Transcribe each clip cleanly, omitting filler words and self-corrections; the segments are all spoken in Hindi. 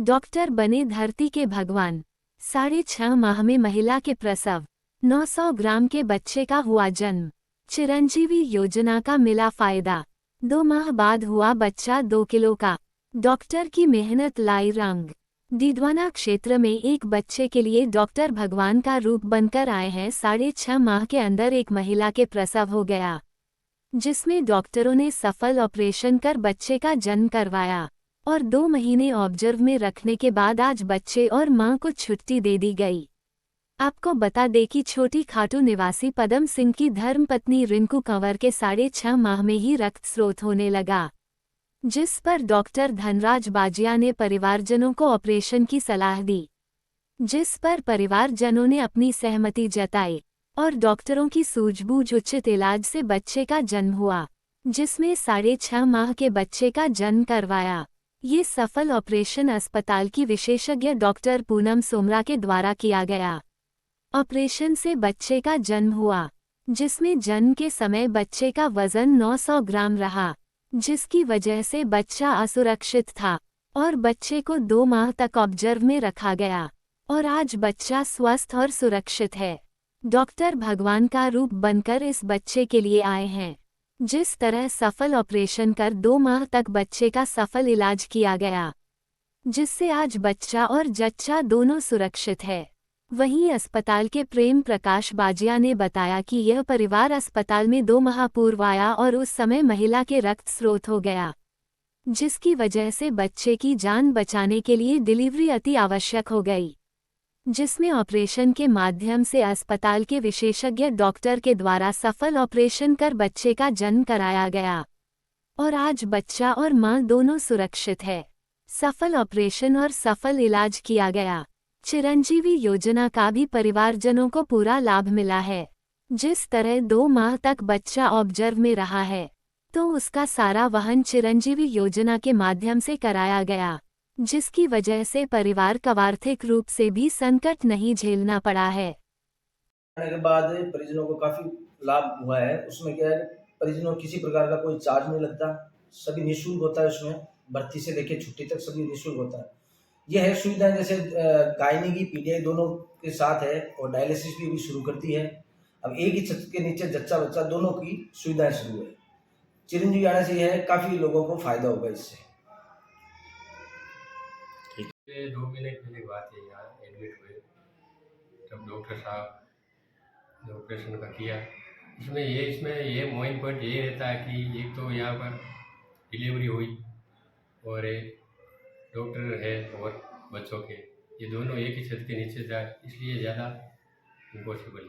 डॉक्टर बने धरती के भगवान। 6.5 माह में महिला के प्रसव। 900 ग्राम के बच्चे का हुआ जन्म। चिरंजीवी योजना का मिला फायदा। 2 माह बाद हुआ बच्चा 2 किलो का। डॉक्टर की मेहनत लाई रंग। डीडवाना क्षेत्र में एक बच्चे के लिए डॉक्टर भगवान का रूप बनकर आए हैं। 6.5 माह के अंदर एक महिला के प्रसव हो गया, जिसमें डॉक्टरों ने सफल ऑपरेशन कर बच्चे का जन्म करवाया और 2 महीने ऑब्जर्व में रखने के बाद आज बच्चे और मां को छुट्टी दे दी गई। आपको बता दें कि छोटी खाटू निवासी पदम सिंह की धर्मपत्नी रिंकू कंवर के 6.5 माह में ही रक्त स्रोत होने लगा, जिस पर डॉक्टर धनराज बाजिया ने परिवारजनों को ऑपरेशन की सलाह दी, जिस पर परिवारजनों ने अपनी सहमति जताई और डॉक्टरों की सूझबूझ उचित इलाज से बच्चे का जन्म हुआ, जिसमें 6.5 माह के बच्चे का जन्म करवाया। ये सफल ऑपरेशन अस्पताल की विशेषज्ञ डॉक्टर पूनम सोमरा के द्वारा किया गया। ऑपरेशन से बच्चे का जन्म हुआ, जिसमें जन्म के समय बच्चे का वजन 900 ग्राम रहा, जिसकी वजह से बच्चा असुरक्षित था और बच्चे को 2 माह तक ऑब्जर्व में रखा गया और आज बच्चा स्वस्थ और सुरक्षित है। डॉक्टर भगवान का रूप बनकर इस बच्चे के लिए आए हैं। जिस तरह सफल ऑपरेशन कर 2 माह तक बच्चे का सफल इलाज किया गया, जिससे आज बच्चा और जच्चा दोनों सुरक्षित है। वहीं अस्पताल के प्रेम प्रकाश बाजिया ने बताया कि यह परिवार अस्पताल में 2 माह पूर्व आया और उस समय महिला के रक्त स्रोत हो गया, जिसकी वजह से बच्चे की जान बचाने के लिए डिलीवरी अति आवश्यक हो गई, जिसमें ऑपरेशन के माध्यम से अस्पताल के विशेषज्ञ डॉक्टर के द्वारा सफल ऑपरेशन कर बच्चे का जन्म कराया गया और आज बच्चा और मां दोनों सुरक्षित है। सफल ऑपरेशन और सफल इलाज किया गया। चिरंजीवी योजना का भी परिवारजनों को पूरा लाभ मिला है। जिस तरह 2 माह तक बच्चा ऑब्जर्व में रहा है, तो उसका सारा वहन चिरंजीवी योजना के माध्यम से कराया गया, जिसकी वजह से परिवार को आर्थिक रूप से भी संकट नहीं झेलना पड़ा है। के बाद परिजनों को काफी लाभ हुआ है। उसमें क्या है, परिजनों को किसी प्रकार का कोई चार्ज नहीं लगता, सभी निःशुल्क होता है। उसमें भर्ती से लेकर छुट्टी तक सभी निःशुल्क होता है। यह है सुविधाएं, जैसे गायनी की पीडीआई दोनों के साथ है और डायलिसिस भी अभी शुरू करती है। अब एक ही छत के नीचे जच्चा बच्चा दोनों की सुविधाएं शुरू है। चिरंजीवी आने से यह है काफी लोगों को फायदा होगा इससे। 2 महीने पहले की बात है, यहाँ एडमिट हुए तब डॉक्टर साहब ने ऑपरेशन का किया। इसमें ये मेन पॉइंट ये रहता है कि एक तो यहाँ पर डिलीवरी हुई और डॉक्टर है और बच्चों के ये दोनों एक ही छत के नीचे जाए, इसलिए ज़्यादा इम्पॉसिबल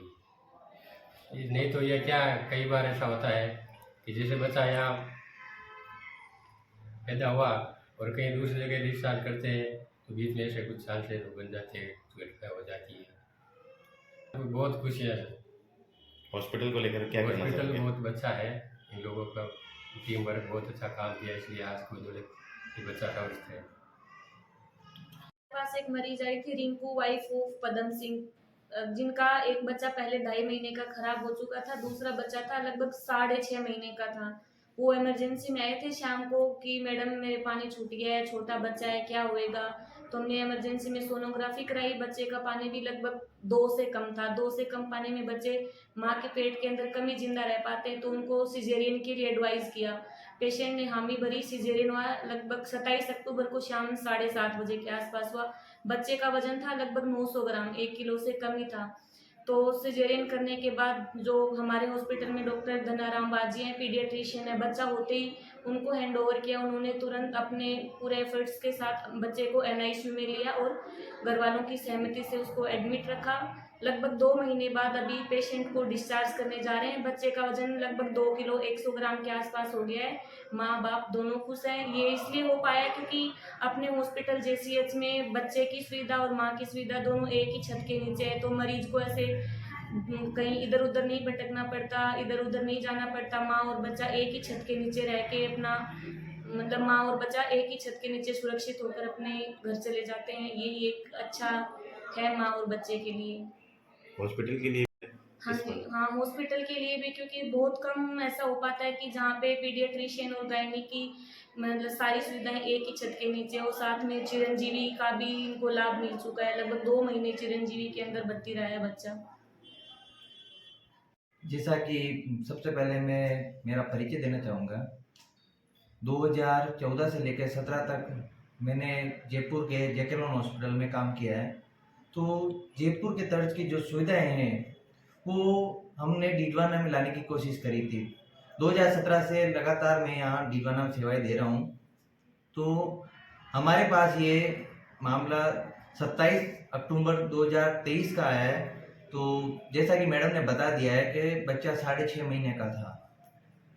है। नहीं तो ये क्या, कई बार ऐसा होता है कि जैसे बच्चा यहाँ पैदा हुआ और कहीं दूसरी जगह डिस्चार्ज करते हैं तो बीच में ऐसे कुछ चांस है तो बन जाते हैं, घटना हो जाती है। बहुत खुशियाँ है। हॉस्पिटल को लेकर क्या कहना हॉस्पिटल चाहेंगे? बहुत अच्छा है, इन लोगों का टीम वर्क बहुत अच्छा काम किया, इसलिए आज कोई जो बच्चा स्वस्थ है। पास एक मरीज आई थी, रिंकू वाइफ ऑफ पदम सिंह, जिनका एक बच्चा पहले 2.5 महीने का खराब हो चुका था, दूसरा बच्चा था लगभग 6.5 महीने का था। वो इमरजेंसी में आए थे शाम को कि मैडम मेरे पानी छूट गया है, छोटा बच्चा है, क्या होएगा। तो हमने इमरजेंसी में सोनोग्राफी कराई, बच्चे का पानी भी लगभग 2 से कम था। 2 से कम पानी में बच्चे माँ के पेट के अंदर कम ही जिंदा रह पाते हैं, तो उनको सिजेरियन के लिए एडवाइस किया। पेशेंट ने हामी भरी, सिजेरियन हुआ। लगभग 27 अक्टूबर को शाम 7:30 बजे के आसपास हुआ। बच्चे का वजन था लगभग 900 ग्राम, 1 किलो से कम ही था। तो सिजेरियन करने के बाद जो हमारे हॉस्पिटल में डॉक्टर धनाराम बाजी हैं, पीडियाट्रिशियन है, बच्चा होते ही उनको हैंड ओवर किया। उन्होंने तुरंत अपने पूरे एफर्ट्स के साथ बच्चे को एनआईसीयू में लिया और घर वालों की सहमति से उसको एडमिट रखा। लगभग 2 महीने बाद अभी पेशेंट को डिस्चार्ज करने जा रहे हैं। बच्चे का वजन लगभग 2 किलो 100 ग्राम के आसपास हो गया है। माँ बाप दोनों खुश हैं। ये इसलिए हो पाया क्योंकि अपने हॉस्पिटल जेसीएच में बच्चे की सुविधा और माँ की सुविधा दोनों एक ही छत के नीचे है, तो मरीज को ऐसे कहीं इधर उधर नहीं भटकना पड़ता, इधर उधर नहीं जाना पड़ता। माँ और बच्चा एक ही छत के नीचे रह के अपना, मतलब माँ और बच्चा एक ही छत के नीचे सुरक्षित होकर अपने घर चले जाते हैं। ये एक अच्छा है माँ और बच्चे के लिए, हॉस्पिटल के लिए। हाँ जी, हाँ हॉस्पिटल के लिए भी, क्योंकि बहुत कम ऐसा हो पाता है कि जहाँ पे पीडियाट्रिशियन और गायनी की मतलब सारी सुविधाएं एक ही छत के नीचे, और साथ में चिरंजीवी का भी इनको लाभ मिल चुका है। लगभग 2 महीने चिरंजीवी के अंदर भर्ती रहा है बच्चा। जैसा कि सबसे पहले मैं मेरा परिचय देना चाहूँगा। 2014 से लेकर 17 तक मैंने जयपुर के जेके लोन हॉस्पिटल में काम किया है। तो जयपुर के तर्ज की जो सुविधाएं हैं वो हमने डीडवाना में लाने की कोशिश करी थी। 2017 से लगातार मैं यहाँ डीडवाना में सेवाएं दे रहा हूँ। तो हमारे पास ये मामला 27 अक्टूबर 2023 का है। तो जैसा कि मैडम ने बता दिया है कि बच्चा 6.5 महीने का था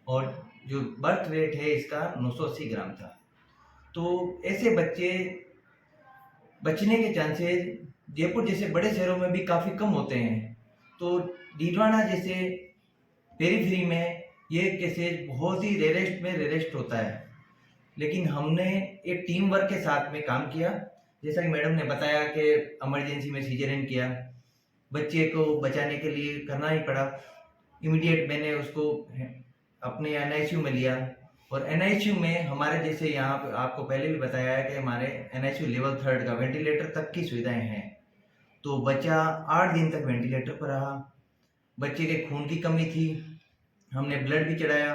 और जो बर्थ वेट है इसका 980 ग्राम था। तो ऐसे बच्चे बचने के चांसेस जयपुर जैसे बड़े शहरों में भी काफ़ी कम होते हैं। तो डीडवाना जैसे पेरीफ्री में ये केसेज बहुत ही रेयरेस्ट होता है। लेकिन हमने एक टीम वर्क के साथ में काम किया। जैसा कि मैडम ने बताया कि इमरजेंसी में सीजरियन किया, बच्चे को बचाने के लिए करना ही पड़ा। इमीडिएट मैंने उसको अपने एनआईसीयू में लिया और एनआईसीयू में हमारे जैसे यहाँ पे आपको पहले भी बताया है कि हमारे एनआईसीयू लेवल 3 का वेंटिलेटर तक की सुविधाएं हैं। तो बच्चा 8 दिन तक वेंटिलेटर पर रहा। बच्चे के खून की कमी थी, हमने ब्लड भी चढ़ाया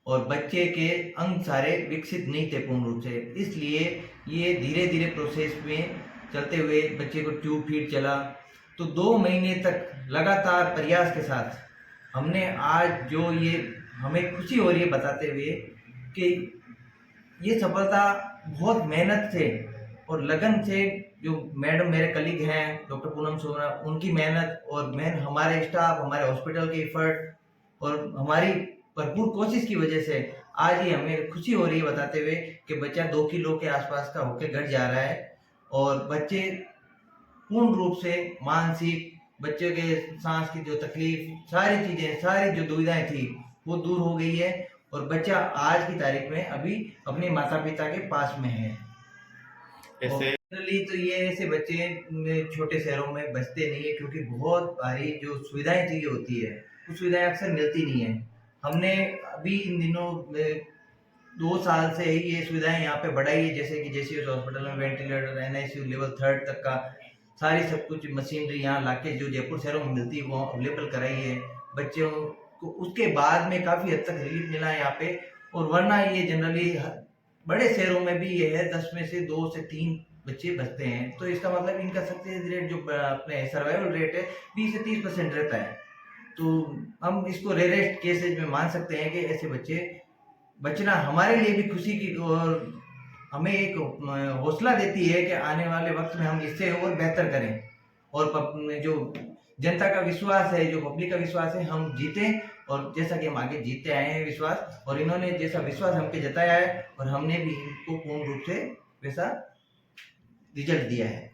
और बच्चे के अंग सारे विकसित नहीं थे पूर्ण रूप से, इसलिए ये धीरे धीरे प्रोसेस में चलते हुए बच्चे को ट्यूब फीड चला। तो 2 महीने तक लगातार प्रयास के साथ हमने आज जो ये हमें खुशी हो रही है बताते हुए कि ये सफलता बहुत मेहनत से और लगन से, जो मैडम मेरे कलीग हैं डॉक्टर पूनम सोना, उनकी मेहनत और हमारे स्टाफ, हमारे हॉस्पिटल के एफर्ट और हमारी भरपूर कोशिश की वजह से आज ये हमें खुशी हो रही है बताते हुए कि बच्चा 2 किलो के आसपास का होकर घट जा रहा है और बच्चे पूर्ण रूप से मानसिक, बच्चे के सांस की जो तकलीफ, सारी चीजें, सारी जो दुविधाएं थी वो दूर हो गई है और बच्चा आज की तारीख में अभी अपने माता पिता के पास में है। ऐसे जनरली तो ये ऐसे बच्चे छोटे शहरों में बचते नहीं है क्योंकि बहुत भारी जो सुविधाएं चाहिए होती है वो सुविधाएं अक्सर मिलती नहीं है। हमने अभी इन दिनों 2 साल से ही ये सुविधाएं यहाँ पे बढ़ाई है, जैसे कि जेसीएस हॉस्पिटल में वेंटिलेटर, एनआईसीयू लेवल 3 तक का सारी सब कुछ मशीनरी यहाँ लाके जो जयपुर शहरों में मिलती है वो अवेलेबल कराई है बच्चों को। उसके बाद में काफ़ी हद तक रिलीफ मिला है यहाँ पे। और वरना ये जनरली बड़े शहरों में भी ये है 10 में से 2 से 3 बच्चे बचते हैं। तो इसका मतलब इनका सक्सेस रेट जो अपने सर्वाइवल रेट है 20 से 30% रहता है। तो हम इसको रेयरेस्ट केसेज में मान सकते हैं कि ऐसे बच्चे बचना हमारे लिए भी खुशी की और हमें एक हौसला देती है कि आने वाले वक्त में हम इससे और बेहतर करें और जो जनता का विश्वास है, जो पब्लिक का विश्वास है, हम जीतें। और जैसा कि हम आगे जीतते आए हैं विश्वास, और इन्होंने जैसा विश्वास हम पे जताया है और हमने भी इनको पूर्ण रूप से वैसा रिजल्ट दिया है।